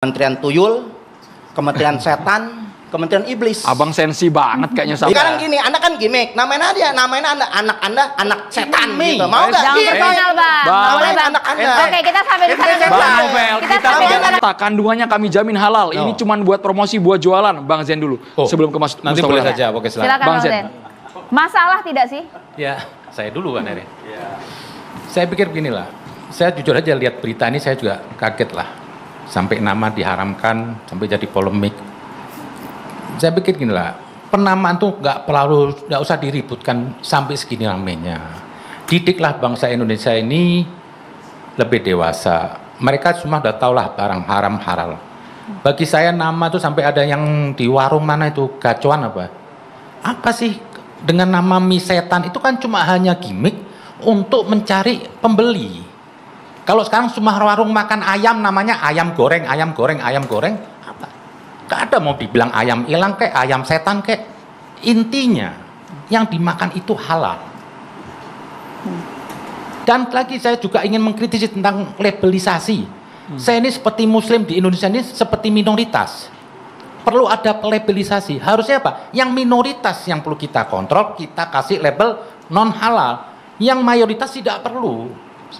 Kementerian Tuyul, Kementerian Setan, Kementerian Iblis. Abang sensi banget kayaknya sama. Sekarang gini, Anda kan gimmick, namain aja, namain Anda anak setan gitu. Mau nggak? Jangan personal, Bang. Namain anak Anda. Oke, kita sampai di sana dulu. Bang Novel, kita sampai kandungannya kami jamin halal. Ini cuma buat promosi, buat jualan. Bang Zen dulu, sebelum ke Mas Nanti Mustafa. boleh saja, oke silakan. Silakan Bang Bang Zen. Zen. Masalah tidak sih? Ya, saya dulu kan Eri. Saya pikir beginilah, saya jujur aja lihat berita ini saya juga kaget lah. Sampai nama diharamkan, sampai jadi polemik. Saya pikir gini lah, penamaan tuh nggak usah diributkan sampai segini ramenya. Didiklah bangsa Indonesia ini lebih dewasa. Mereka semua udah tahu lah barang haram halal. Bagi saya nama tuh sampai ada yang di warung mana itu gacuan apa? Apa sih dengan nama mie setan itu kan cuma hanya gimmick untuk mencari pembeli. Kalau sekarang semua warung makan ayam namanya ayam goreng, ayam goreng, ayam goreng, apa? Gak ada mau dibilang ayam ilang kek, ayam setan kek. Intinya yang dimakan itu halal. Dan lagi saya juga ingin mengkritisi tentang labelisasi. Saya ini seperti muslim di Indonesia ini seperti minoritas. Perlu ada labelisasi. Harusnya apa? Yang minoritas yang perlu kita kontrol, kita kasih label non halal. Yang mayoritas tidak perlu.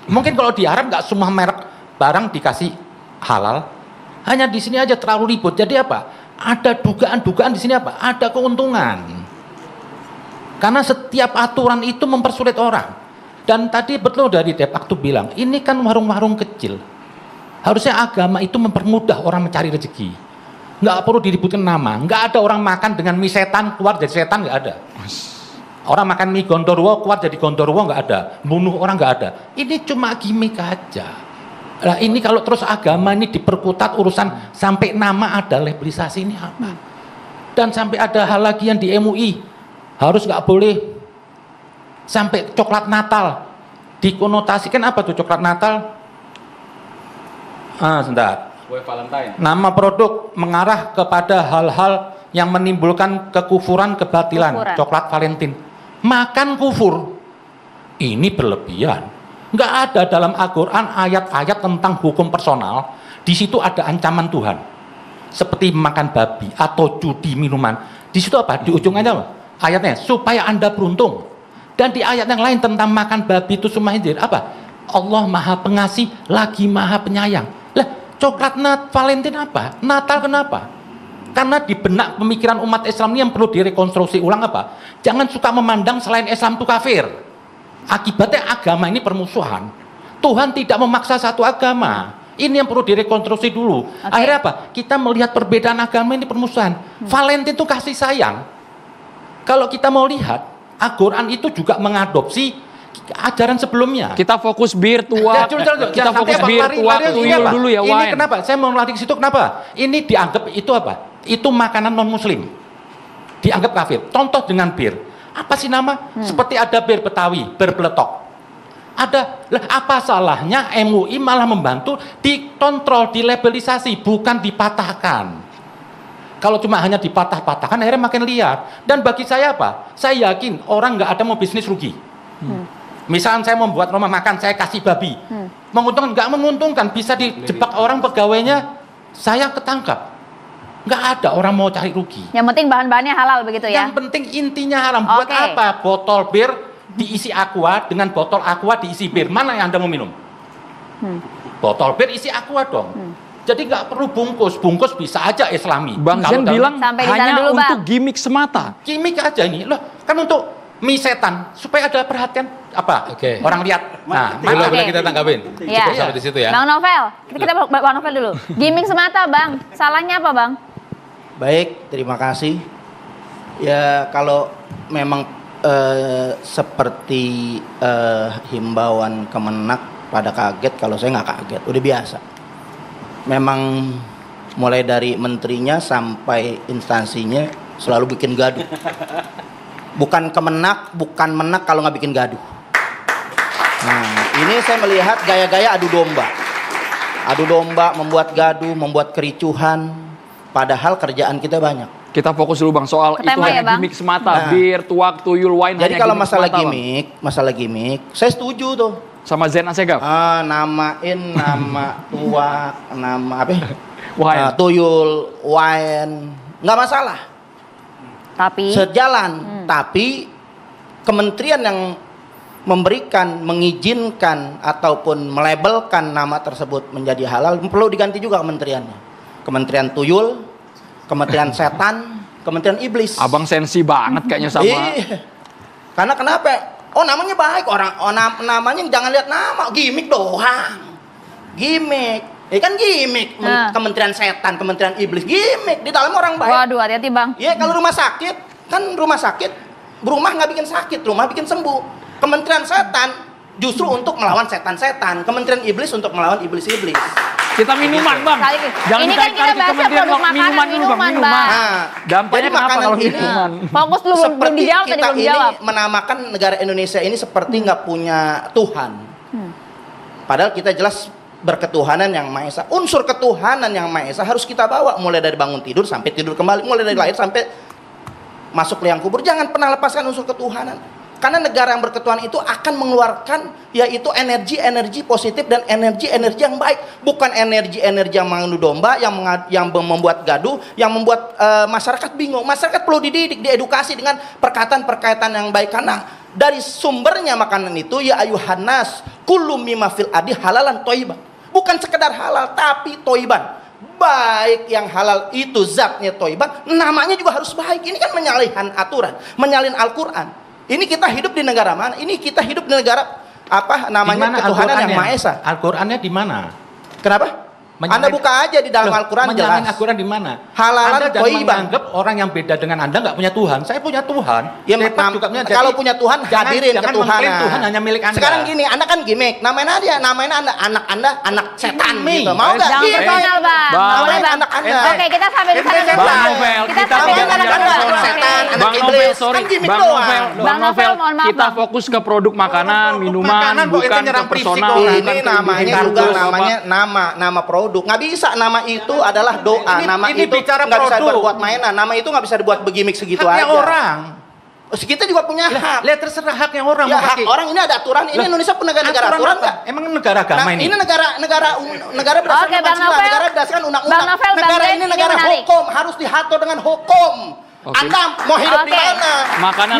Mungkin kalau di Arab nggak semua merek barang dikasih halal, hanya di sini aja terlalu ribut. Jadi apa? Ada dugaan-dugaan di sini apa? Ada keuntungan. Karena setiap aturan itu mempersulit orang. Dan tadi betul dari Depak tuh bilang, ini kan warung-warung kecil. Harusnya agama itu mempermudah orang mencari rezeki. Nggak perlu diributkan nama. Nggak ada orang makan dengan mie setan keluar jadi setan, nggak ada. Orang makan mie gondorwo keluar jadi gondorwo, nggak ada. Bunuh orang nggak ada. Ini cuma gimmick aja. Nah ini kalau terus agama ini diperkutat urusan sampai nama ada labelisasi ini apa? Dan sampai ada hal lagi yang di MUI harus nggak boleh sampai coklat Natal dikonotasikan apa tuh coklat Natal? Sebentar. Kue Valentine. Nama produk mengarah kepada hal-hal yang menimbulkan kekufuran, kebatilan. Coklat Valentine. Makan kufur. Ini berlebihan. Nggak ada dalam Al-Quran ayat-ayat tentang hukum personal. Di situ ada ancaman Tuhan. Seperti makan babi atau judi minuman. Di situ apa? Di ujungnya apa? Ayatnya, supaya Anda beruntung. Dan di ayat yang lain tentang makan babi itu semua apa? Allah Maha Pengasih lagi Maha Penyayang. Lah, coklat Valentine apa? Natal kenapa? Karena di benak pemikiran umat Islam ini yang perlu direkonstruksi ulang apa? Jangan suka memandang selain Islam itu kafir. Akibatnya agama ini permusuhan. Tuhan tidak memaksa satu agama. Ini yang perlu direkonstruksi dulu. Akhirnya apa? Kita melihat perbedaan agama ini permusuhan. Valentine itu kasih sayang. Kalau kita mau lihat, Al-Quran itu juga mengadopsi ajaran sebelumnya. Kita fokus bir tua. Kita fokus bir tua tuyul dulu ya. Ini kenapa? Saya mau lari ke situ kenapa? Ini dianggap itu apa? Itu makanan non muslim. Dianggap kafir. Contoh dengan bir. Apa sih nama? Seperti ada bir Betawi, bir Peletok. Ada. Lah apa salahnya MUI malah membantu dikontrol, dilabelisasi, bukan dipatahkan. Kalau cuma hanya dipatah-patahkan akhirnya makin liar. Dan bagi saya apa? Saya yakin orang nggak ada mau bisnis rugi. Misalnya saya membuat rumah makan, saya kasih babi. Menguntungkan? Nggak menguntungkan. Bisa dijebak orang pegawainya, saya ketangkap. Nggak ada orang mau cari rugi. Yang penting bahan-bahannya halal begitu ya? Yang penting intinya halal. Buat apa? Botol bir diisi aqua dengan botol aqua diisi bir. Mana yang Anda mau minum? Botol bir isi aqua dong. Jadi nggak perlu bungkus. Bungkus bisa aja Islami. Bang Zen bilang hanya dulu, untuk gimmick semata. Gimmick aja ini. Loh, kan untuk mie setan supaya ada perhatian apa? Orang lihat. Nah, boleh kita tanggapin. Ya. Cukup sampai di situ ya. Bang Novel, kita Bang Novel dulu. Gimmick semata, Bang. Salahnya apa, Bang? Baik, terima kasih. Ya kalau memang seperti himbauan Kemenak pada kaget, kalau saya nggak kaget, udah biasa. Memang mulai dari menterinya sampai instansinya selalu bikin gaduh. Bukan Kemenak, bukan Menak kalau nggak bikin gaduh. Nah, ini saya melihat gaya-gaya adu domba. Adu domba membuat gaduh, membuat kericuhan. Padahal kerjaan kita banyak. Kita fokus dulu Bang soal itu hanya gimmick semata. Bir, tuak, tuyul, wine. Jadi kalau masalah gimmick, saya setuju tuh. sama Zain Asegaf? Namain nama tua, nama apa? Wah, tuyul, wine, nggak masalah. Tapi Sejalan, tapi kementerian yang memberikan, mengizinkan ataupun melabelkan nama tersebut menjadi halal perlu diganti juga kementeriannya. Kementerian tuyul, kementerian setan, kementerian iblis. Abang sensi banget kayaknya sama. Iya. Karena kenapa? Oh namanya baik orang, namanya jangan lihat nama, gimmick doang, gimmick. Kan gimmick, kementerian setan, kementerian iblis, gimmick di dalam orang baik. waduh, hati-hati bang. Iya kalau rumah sakit, kan rumah sakit, rumah nggak bikin sakit, rumah bikin sembuh. Kementerian setan justru untuk melawan setan-setan, kementerian iblis untuk melawan iblis-iblis. Kita minuman bang. Jangan Ini kan kita bahasnya produk makanan, minuman bang. Dampaknya jadi kenapa makanan kalau ini minuman? Fokus dulu, belum seperti dijawab tadi, kita belum ini dijawab. menamakan negara Indonesia ini seperti nggak punya Tuhan. Padahal kita jelas berketuhanan yang Maha Esa. Unsur ketuhanan yang Maha Esa harus kita bawa mulai dari bangun tidur sampai tidur kembali, mulai dari lahir sampai masuk liang kubur. Jangan pernah lepaskan unsur ketuhanan. Karena negara yang berketuhanan itu akan mengeluarkan yaitu energi-energi positif dan energi-energi yang baik, bukan energi-energi yang mengadu domba, yang membuat gaduh, yang membuat masyarakat bingung. Masyarakat perlu dididik, diedukasi dengan perkataan-perkataan yang baik, karena dari sumbernya makanan itu ya ayuhan nas kullu mimma fil adi halalan thayyiban. Bukan sekedar halal tapi thayyiban. Baik yang halal itu zatnya thayyiban, namanya juga harus baik. Ini kan menyalahin aturan, menyalahin Al-Qur'an. Ini kita hidup di negara mana? Ini kita hidup di negara apa namanya ketuhanan yang Maha Esa. Al-Qur'annya di mana? Kenapa? Anda buka aja di dalam Al-Quran jelas. Al-Quran di mana? Halalan Anda jangan thayyiban. menganggap orang yang beda dengan Anda nggak punya Tuhan. Saya punya Tuhan. Ya, juga punya. kalau punya Tuhan hadirin jangan ketuhanan. mengklaim Tuhan hanya milik Anda. Sekarang gini, Anda kan gimmick. Namain aja, namain Anda anak setan gitu. Mau nggak? Jangan Gimmick. personal bang. Bang. Boleh bang. Anak Anda. Oke, kita sampai di sana dulu. Bang Novel, Kita kita sampai di jangan sana dulu. personal. Setan, anak Bang Novel, iblis. sorry. Kan gimmick Bang doang. Novel, Bang Novel, mohon maaf, kita Bang. fokus ke produk makanan, minuman, makanan, kok bukan ente ke nyerang fisik personal. orang. Ini bukan ke namanya individu, juga apa. namanya nama produk. Nggak bisa nama itu adalah doa. Nama ini itu bicara nggak bisa produk. berbuat mainan. Nama itu nggak bisa dibuat begimik segitu Haknya aja. orang. Kita juga punya hak. Lihat terserah haknya orang. Ya mau hak pakai. orang ini ada aturan. Ini Lah, Indonesia pun negara Aturan aturan apa? nggak? Emang negara agama Nah, ini? ini negara berdasarkan Oke, Bang Pancasila, Novel. negara berdasarkan Bang undang-undang. Novel, Bang Negara Zain, ini ini negara menarik. hukum, harus diatur dengan hukum. Oke. Anda mau hidup di Oke. mana? Makanan